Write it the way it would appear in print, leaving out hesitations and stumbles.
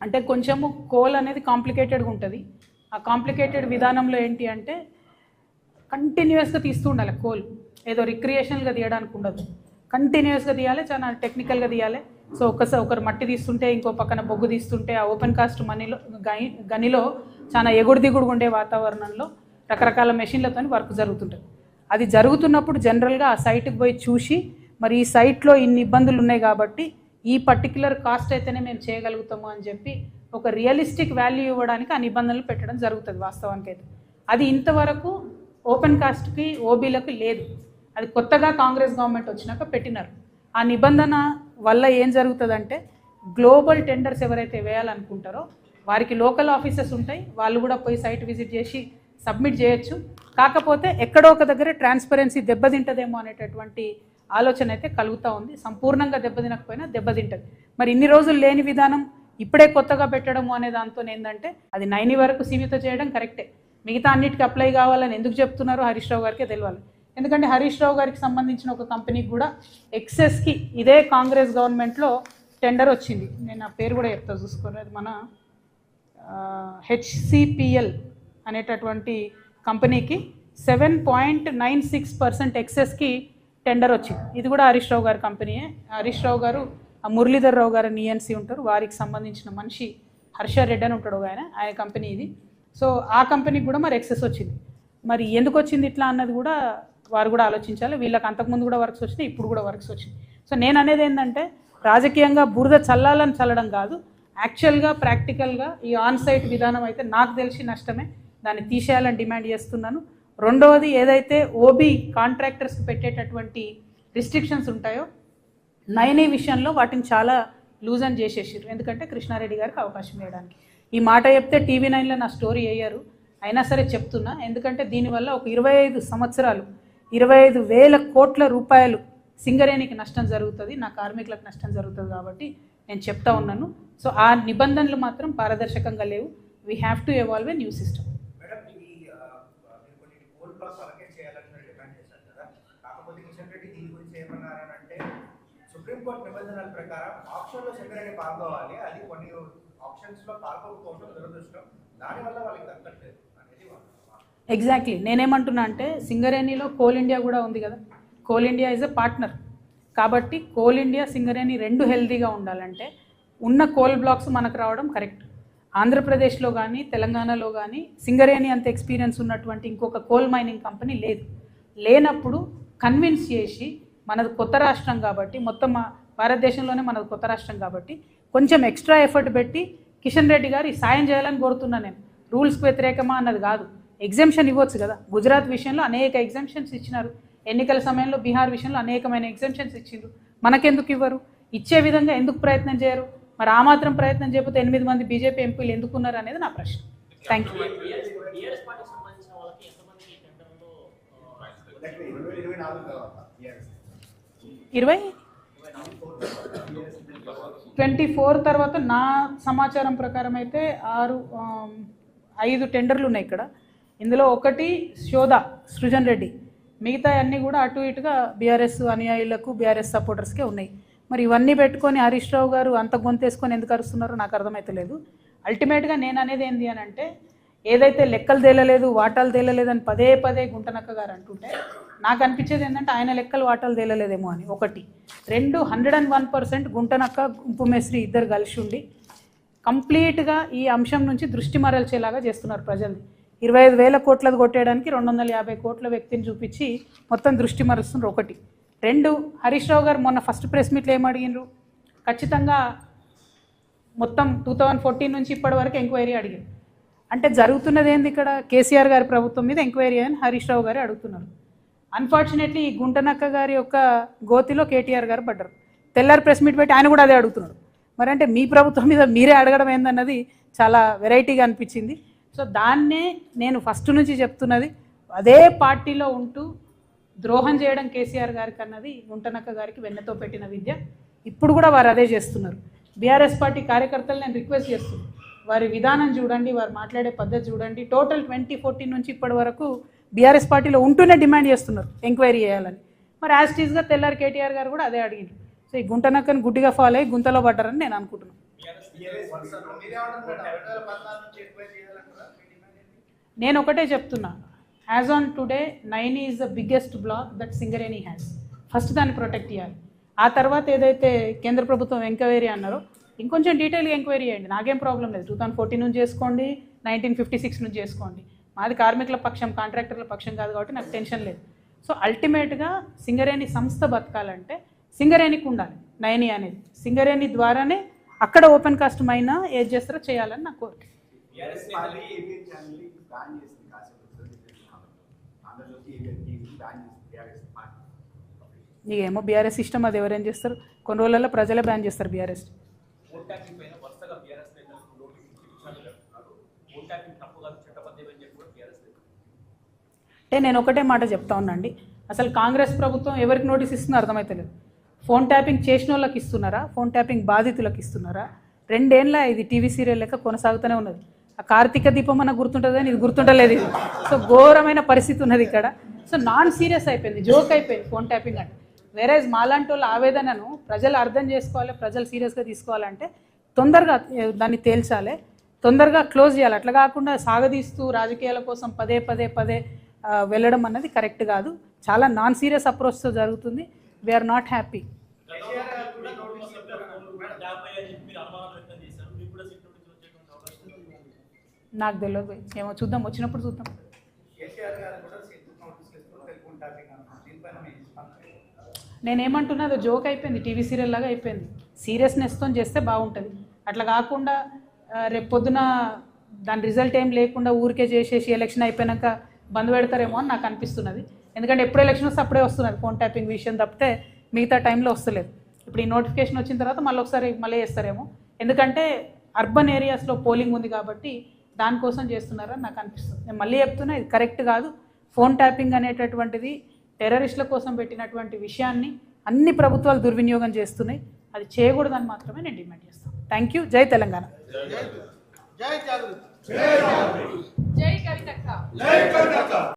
అంటే కొంచెము కోల్ అనేది కాంప్లికేటెడ్గా ఉంటుంది. ఆ కాంప్లికేటెడ్ విధానంలో ఏంటి అంటే కంటిన్యూస్గా తీస్తూ ఉండాలి. కోల్ ఏదో రిక్రియేషనల్గా తీయడానికి ఉండదు, కంటిన్యూస్గా తీయాలి, చాలా టెక్నికల్గా తీయాలి. సో ఒకరు మట్టి తీస్తుంటే ఇంకో పక్కన బొగ్గు తీస్తుంటే ఆ ఓపెన్ కాస్ట్ గనిలో చాలా ఎగుడు దిగుడు ఉండే వాతావరణంలో రకరకాల మెషిన్లతో వర్క్ జరుగుతుంటుంది. అది జరుగుతున్నప్పుడు జనరల్గా ఆ సైట్కి పోయి చూసి మరి ఈ సైట్లో ఇన్ని ఇబ్బందులు ఉన్నాయి కాబట్టి ఈ పర్టిక్యులర్ కాస్ట్ అయితేనే మేము చేయగలుగుతాము అని చెప్పి ఒక రియలిస్టిక్ వాల్యూ ఇవ్వడానికి ఆ నిబంధనలు పెట్టడం జరుగుతుంది వాస్తవానికి అయితే. అది ఇంతవరకు ఓపెన్ కాస్ట్కి ఓబీలకు లేదు. అది కొత్తగా కాంగ్రెస్ గవర్నమెంట్ వచ్చినాక పెట్టినారు. ఆ నిబంధన వల్ల ఏం జరుగుతుందంటే గ్లోబల్ టెండర్స్ ఎవరైతే వేయాలనుకుంటారో వారికి లోకల్ ఆఫీసెస్ ఉంటాయి, వాళ్ళు కూడా పోయి సైట్ విజిట్ చేసి సబ్మిట్ చేయొచ్చు. కాకపోతే ఎక్కడో ఒక దగ్గర ట్రాన్స్పరెన్సీ దెబ్బతింటదేమో అనేటటువంటి ఆలోచన అయితే కలుగుతూ ఉంది. సంపూర్ణంగా దెబ్బతినకపోయినా దెబ్బతింటుంది. మరి ఇన్ని రోజులు లేని విధానం ఇప్పుడే కొత్తగా పెట్టడము అనే దాంతో ఏంటంటే అది 9 వరకు సీమితం చేయడం కరెక్టే. మిగతా అన్నిటికీ అప్లై కావాలని ఎందుకు చెప్తున్నారో హరీష్ రావు గారికే తెలియాలి. ఎందుకంటే హరీష్ రావు గారికి సంబంధించిన ఒక కంపెనీకి కూడా ఎక్సెస్కి ఇదే కాంగ్రెస్ గవర్నమెంట్లో టెండర్ వచ్చింది. నేను ఆ పేరు కూడా చెప్తా చూసుకోండి. అది మన HCPL అనేటటువంటి కంపెనీకి 7.96% ఎక్సెస్కి టెండర్ వచ్చింది. ఇది కూడా హరీష్ రావు గారి కంపెనీయే. హరీష్ రావు గారు మురళీధర్ రావు గారు నిఎన్సీ ఉంటారు, వారికి సంబంధించిన మనిషి హర్షరెడ్డి అని ఉంటాడు ఆయన కంపెనీ ఇది. సో ఆ కంపెనీకి కూడా మరి ఎక్సెస్ వచ్చింది. మరి ఎందుకు వచ్చింది ఇట్లా అన్నది కూడా వారు కూడా ఆలోచించాలి. వీళ్ళకి అంతకుముందు కూడా వర్క్స్ వచ్చినాయి, ఇప్పుడు కూడా వర్క్స్ వచ్చినాయి. సో నేను అనేది ఏంటంటే రాజకీయంగా బురద చల్లాలని చల్లడం కాదు, యాక్చువల్గా ప్రాక్టికల్గా ఈ ఆన్ సైట్ విధానం అయితే నాకు తెలిసి నష్టమే, దాన్ని తీసేయాలని డిమాండ్ చేస్తున్నాను. రెండవది ఏదైతే ఓబీ కాంట్రాక్టర్స్కి పెట్టేటటువంటి రిస్ట్రిక్షన్స్ ఉంటాయో 9 విషయంలో వాటిని చాలా లూజ్ అని చేసేసారు. ఎందుకంటే కృష్ణారెడ్డి గారికి అవకాశం ఇవ్వడానికి. ఈ మాట చెప్తే TV9లో నా స్టోరీ అయ్యారు, అయినా సరే చెప్తున్నా. ఎందుకంటే దీనివల్ల ఒక 25 సంవత్సరాలు 25,000 కోట్ల రూపాయలు సింగరేణికి నష్టం జరుగుతుంది, నా కార్మికులకు నష్టం జరుగుతుంది. కాబట్టి నేను చెప్తా ఉన్నాను. సో ఆ నిబంధనలు మాత్రం పారదర్శకంగా లేవు. We have to evolve a new system. Supreme court నిబంధనల ప్రకారం ఆప్షన్లో సింగరేణి పాల్గొవాలి, అది కొన్ని ఆప్షన్స్లో పాల్గొకపోవడం దురదృష్టం, దానివల్ల వాళ్ళకి దక్కట్లేదు అనేది. ఎగ్జాక్ట్లీ నేనేమంటున్నా అంటే సింగరేణిలో కోల్ ఇండియా కూడా ఉంది కదా, coal India is a partner. కాబట్టి కోల్ ఇండియా సింగరేణి రెండు హెల్తీగా ఉండాలంటే ఉన్న కోల్ బ్లాక్స్ మనకు రావడం కరెక్ట్. ఆంధ్రప్రదేశ్లో కానీ తెలంగాణలో కానీ సింగరేణి అంత ఎక్స్పీరియన్స్ ఉన్నటువంటి ఇంకొక కోల్ మైనింగ్ కంపెనీ లేదు. లేనప్పుడు కన్విన్స్ చేసి మనది కొత్త రాష్ట్రం కాబట్టి, మొత్తం భారతదేశంలోనే మనది కొత్త రాష్ట్రం కాబట్టి కొంచెం ఎక్స్ట్రా ఎఫర్ట్ పెట్టి కిషన్ రెడ్డి గారు ఈ సాయం చేయాలని కోరుతున్నాను నేను. రూల్స్కి వ్యతిరేకమా అన్నది కాదు, ఎగ్జామ్షన్ ఇవ్వచ్చు కదా. గుజరాత్ విషయంలో అనేక ఎగ్జామ్షన్స్ ఇచ్చినారు, ఎన్నికల సమయంలో బీహార్ విషయంలో అనేకమైన ఎగ్జామ్షన్స్ ఇచ్చిండ్రు, మనకెందుకు ఇవ్వరు? ఇచ్చే విధంగా ఎందుకు ప్రయత్నం చేయరు? మరి ఆ మాత్రం ప్రయత్నం చేయకపోతే 8 మంది బీజేపీ ఎంపీలు ఎందుకున్నారు అనేది నా ప్రశ్న. Thank you. 24 తర్వాత నా సమాచారం ప్రకారం అయితే 5 టెండర్లు ఉన్నాయి ఇక్కడ. ఇందులో ఒకటి శోధా సృజన్ రెడ్డి, మిగతా అన్నీ కూడా అటు ఇటుగా బీఆర్ఎస్ అనుయాయులకు బీఆర్ఎస్ సపోర్టర్స్కే ఉన్నాయి. మరి ఇవన్నీ పెట్టుకొని హరీష్ రావు గారు అంత గొంతేసుకొని ఎందుకు అరుస్తున్నారో నాకు అర్థమవుతలేదు. అల్టిమేట్గా నేను అనేది ఏంటి అని అంటే ఏదైతే లెక్కలు తేలలేదు వాటాలు తేలలేదు అని పదే పదే గుంటనక్క గారు అంటుంటే నాకు అనిపించేది ఏంటంటే ఆయన లెక్కలు వాటాలు తేలలేదేమో అని. ఒకటి. 101% గుంటనక్క గుంపు మేస్త్రి ఇద్దరు కలిసి ఉండి కంప్లీట్గా ఈ అంశం నుంచి దృష్టి మరల్చేలాగా చేస్తున్నారు ప్రజల్ని. 25,000 కోట్లది కొట్టేయడానికి 250 కోట్ల వ్యక్తిని చూపించి మొత్తం దృష్టి మరుస్తున్నారు. ఒకటి. 2, హరీష్ రావు గారు మొన్న ఫస్ట్ ప్రెస్ మీట్లో ఏం అడిగినారు? ఖచ్చితంగా మొత్తం 2014 నుంచి ఇప్పటి వరకు ఎంక్వైరీ అడిగారు. అంటే జరుగుతున్నది ఏంది ఇక్కడ? కేసీఆర్ గారి ప్రభుత్వం మీద ఎంక్వైరీ అని హరీష్ రావు గారు అడుగుతున్నారు. అన్ఫార్చునేట్లీ ఈ గుంటనక్క గారి యొక్క గోతిలో కేటీఆర్ గారు పడ్డారు. తెల్లారి ప్రెస్ మీట్ పెట్టి ఆయన కూడా అదే అడుగుతున్నాడు. మరి అంటే మీ ప్రభుత్వం మీద మీరే అడగడం ఏందన్నది చాలా వెరైటీగా అనిపించింది. సో దాన్నే నేను ఫస్ట్ నుంచి చెప్తున్నది, అదే పార్టీలో ఉంటూ ద్రోహం చేయడం కేసీఆర్ గారికి అన్నది గుంటనక్క గారికి వెన్నతో పెట్టిన విద్య. ఇప్పుడు కూడా వారు అదే చేస్తున్నారు. బీఆర్ఎస్ పార్టీ కార్యకర్తలు నేను రిక్వెస్ట్ చేస్తున్నాను, వారి విధానం చూడండి, వారు మాట్లాడే పద్ధతి చూడండి. టోటల్ 2014 నుంచి ఇప్పటి వరకు బీఆర్ఎస్ పార్టీలో ఉంటూనే డిమాండ్ చేస్తున్నారు ఎంక్వైరీ చేయాలని. మరి యాజ్ టీజ్గా తెల్లారి కేటీఆర్ గారు కూడా అదే అడిగింది. సో ఈ గుంటనక్కని గుడ్డిగా ఫాలో అయ్యి గుంతలో పడ్డారని నేను అనుకుంటున్నాను. మీరేమంటారు? 2014 నుంచి ఎక్కువ చేయాలంటారా? నేను ఒకటే చెప్తున్నా, as on today 9 is the biggest block that Singareni has. First దాన్ని ప్రొటెక్ట్ చేయాలి. ఆ తర్వాత ఏదైతే కేంద్ర ప్రభుత్వం ఎంక్వైరీ అన్నారో ఇంకొంచెం డీటెయిల్గా ఎంక్వైరీ చేయండి, నాకేం ప్రాబ్లం లేదు. 2014 నుంచి చేసుకోండి, 1956 నుంచి చేసుకోండి. మాది కార్మికుల పక్షం, కాంట్రాక్టర్ల పక్షం కాదు కాబట్టి నాకు టెన్షన్ లేదు. సో అల్టిమేట్గా సింగరేణి సంస్థ బతకాలంటే సింగరేణికి ఉండాలి 9 అనేది. సింగరేణి ద్వారానే అక్కడ ఓపెన్ కాస్ట్ మైనా ఏది చేస్తారో చేయాలని నా కోరిక. నీకేమో బీఆర్ఎస్ ఇష్టం, అది ఎవరేం చేస్తారు? కొన్ని రోజులలో ప్రజలే బ్యాన్ చేస్తారు బీఆర్ఎస్. అంటే నేను ఒకటే మాట చెప్తా ఉన్నాండి, అసలు కాంగ్రెస్ ప్రభుత్వం ఎవరికి నోటీస్ ఇస్తుందో అర్థమవుతలేదు. ఫోన్ ట్యాపింగ్ చేసిన వాళ్ళకి ఇస్తున్నారా, ఫోన్ ట్యాపింగ్ బాధితులకు ఇస్తున్నారా? 2 ఏళ్ళ ఇది టీవీ సీరియల్ లెక్క కొనసాగుతూనే ఉన్నది. ఆ కార్తీక దీపం అన్న గుర్తుంటుంది కానీ ఇది గుర్తుంటలేదు ఇది. సో ఘోరమైన పరిస్థితి ఉన్నది ఇక్కడ. సో నాన్ సీరియస్ అయిపోయింది, జోక్ అయిపోయింది ఫోన్ ట్యాపింగ్ అంటే. వేరేజ్ మాలాంటి వాళ్ళ ఆవేదనను ప్రజలు అర్థం చేసుకోవాలి, ప్రజలు సీరియస్గా తీసుకోవాలంటే తొందరగా దాన్ని తేల్చాలి, తొందరగా క్లోజ్ చేయాలి. అట్లా కాకుండా సాగదీస్తూ రాజకీయాల కోసం పదే వెళ్ళడం అన్నది కరెక్ట్ కాదు. చాలా నాన్ సీరియస్ అప్రోచ్తో జరుగుతుంది. We're not happy. నాకు తెలియదు, ఏమో చూద్దాం, వచ్చినప్పుడు చూద్దాం. నేనేమంటున్నా, అది జోక్ అయిపోయింది, టీవీ సీరియల్ లాగా అయిపోయింది. సీరియస్నెస్తో చేస్తే బాగుంటుంది. అట్లా కాకుండా రేపు పొద్దున దాని రిజల్ట్ ఏం లేకుండా ఊరికే చేసేసి ఎలక్షన్ అయిపోయాక బంద్ పెడతారేమో అని నాకు అనిపిస్తున్నది. ఎందుకంటే ఎప్పుడు ఎలక్షన్ వస్తే అప్పుడే వస్తున్నది ఫోన్ ట్యాపింగ్ విషయం తప్పితే మిగతా టైంలో వస్తలేదు. ఇప్పుడు ఈ నోటిఫికేషన్ వచ్చిన తర్వాత మళ్ళీ చేస్తారేమో, ఎందుకంటే అర్బన్ ఏరియాస్లో పోలింగ్ ఉంది కాబట్టి దానికోసం చేస్తున్నారని నాకు అనిపిస్తుంది. నేను మళ్ళీ చెప్తున్నా, ఇది కరెక్ట్ కాదు. ఫోన్ ట్యాపింగ్ అనేటటువంటిది టెర్రరిస్టుల కోసం పెట్టినటువంటి విషయాన్ని అన్ని ప్రభుత్వాలు దుర్వినియోగం చేస్తున్నాయి. అది చేయకూడదని మాత్రమే నేను డిమాండ్ చేస్తాను. Thank you. జై తెలంగాణ. జై కవితక్క.